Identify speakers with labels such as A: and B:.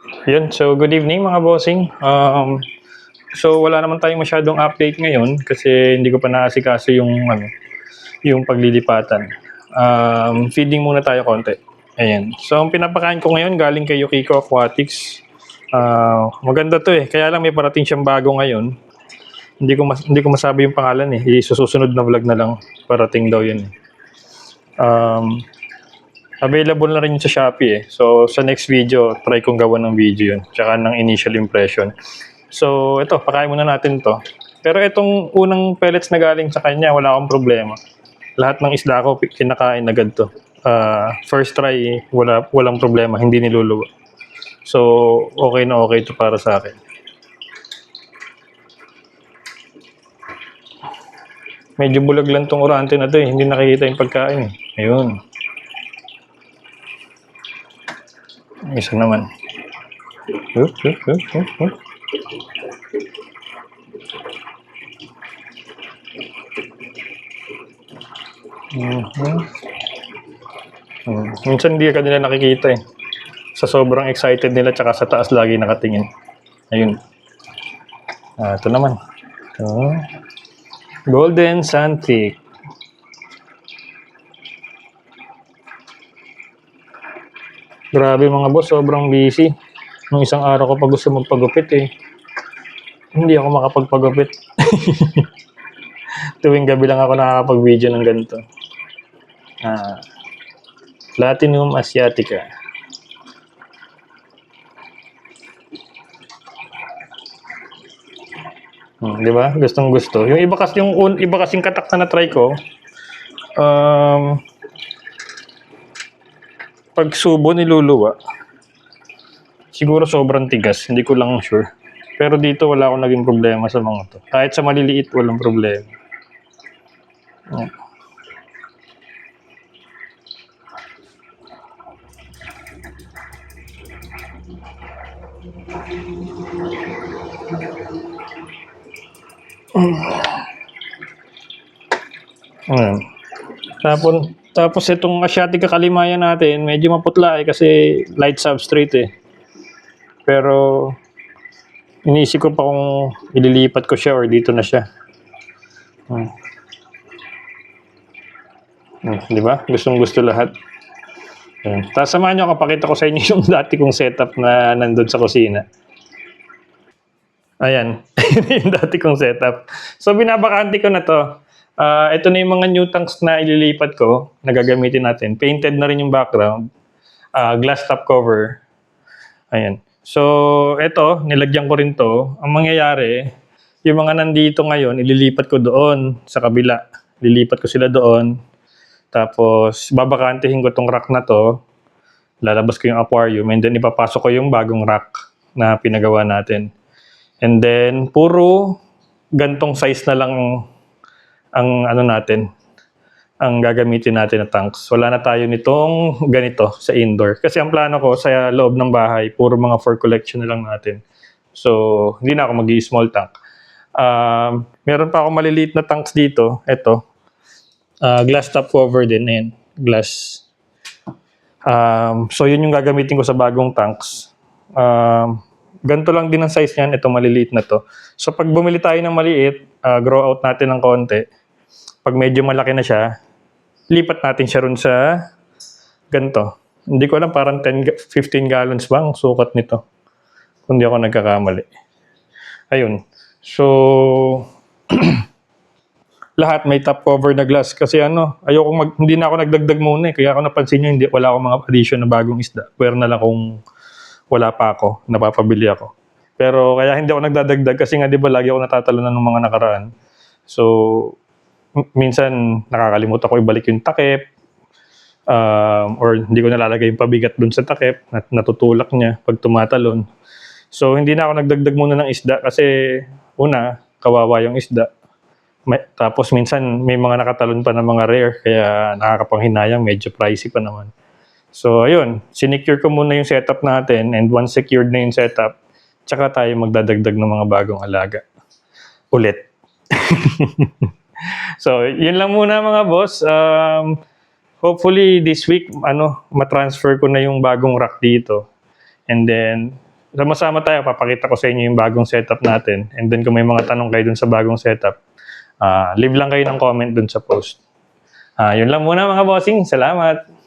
A: Yun, so good evening mga bossing. So wala naman tayong masyadong update ngayon kasi hindi ko pa naasikaso yung paglilipatan. Feeding muna tayo konti. Ayan. So ang pinapakain ko ngayon galing kay Yukiko Aquatics. Maganda to eh. Kaya lang may parating siyang bago ngayon. Hindi ko masabi yung pangalan eh. Isusunod na vlog na lang. Parating daw yun eh. Available na rin yun sa Shopee eh. So, sa next video, try kong gawa ng video yun. Tsaka ng initial impression. So, ito, pakain muna natin to. Pero itong unang pellets na galing sa kanya, wala akong problema. Lahat ng isda ko, kinakain agad to. First try, walang problema, hindi niluluwa. So, okay na okay to para sa akin. Medyo bulag lang tong orante na to eh. Hindi nakikita yung pagkain eh. Ayun. Isa naman. Minsan hindi ka nila nakikita eh. Sa sobrang excited nila tsaka sa taas lagi nakatingin. Ayun. Ito naman. Ito. Golden Sandpig. Grabe mga boss, sobrang busy. Nung isang araw ko pa gusto magpagupit eh. Hindi ako makapagpagupit. Tuwing gabi lang ako nakakapag-video ng ganito. Platinum Asiatica. Di ba? Gustong gusto. Yung iba kasing katak na try ko, pag subo niluluwa. Siguro sobrang tigas, hindi ko lang sure. Pero dito wala akong naging problema sa mga to. Kahit sa maliliit, walang problema. Ayan. Tapos itong Asiatica Kalimaya natin, medyo maputla eh kasi light substrate eh. Pero iniisip ko pa kung ililipat ko siya or dito na siya. Di ba? Gustong gusto lahat. Ayan. Tapos samahan nyo, kapakita ko sa inyo yung dati kong setup na nandun sa kusina. Ayan. Yung dati kong setup. So binabakante ko na to. Ito na yung mga new tanks na ililipat ko na gagamitin natin. Painted na rin yung background. Glass top cover. Ayan. So, ito, nilagyan ko rin to. Ang mangyayari, yung mga nandito ngayon, ililipat ko doon sa kabila. Lilipat ko sila doon. Tapos, babakantihin ko tong rack na to. Lalabas ko yung aquarium and then ipapasok ko yung bagong rack na pinagawa natin. And then, puro gantong size na lang ang ang gagamitin natin na tanks. Wala na tayo nitong ganito sa indoor. Kasi ang plano ko sa loob ng bahay, puro mga for collection na lang natin. So, hindi na ako mag-i-small tank. Meron pa ako maliliit na tanks dito. Ito. Glass top cover din. Ayan. Glass. So, yun yung gagamitin ko sa bagong tanks. Ganito lang din ang size niyan. Ito maliliit na to. So, pag bumili tayo ng maliit, grow out natin ng konti. Pag medyo malaki na siya, lipat natin siya ron sa ganito. Hindi ko alam, parang 15 gallons ba ang sukat nito. Kung di ako nagkakamali. Ayun. So, lahat may top cover na glass. Kasi hindi na ako nagdagdag muna eh. Kaya ako napansin nyo, wala akong mga addition na bagong isda. Pwera na lang kung wala pa ako, napapabili ako. Pero kaya hindi ako nagdadagdag kasi nga di ba lagi ako natatalunan ng mga nakaraan. So, minsan nakakalimutan ko ibalik yung takip or hindi ko nalalagay yung pabigat dun sa takip at natutulak niya pag tumatalon. So hindi na ako nagdagdag muna ng isda kasi una, kawawa yung isda. Tapos minsan may mga nakatalon pa ng mga rare kaya nakakapanghinayang, medyo pricey pa naman. So ayun, sinecure ko muna yung setup natin and once secured na yung setup, tsaka tayo magdadagdag ng mga bagong alaga. Ulit. So, yun lang muna mga boss. Hopefully this week, matransfer ko na yung bagong rack dito. And then, sama-sama tayo, papakita ko sa inyo yung bagong setup natin. And then kung may mga tanong kayo dun sa bagong setup, leave lang kayo ng comment dun sa post. Yun lang muna mga bossing. Salamat!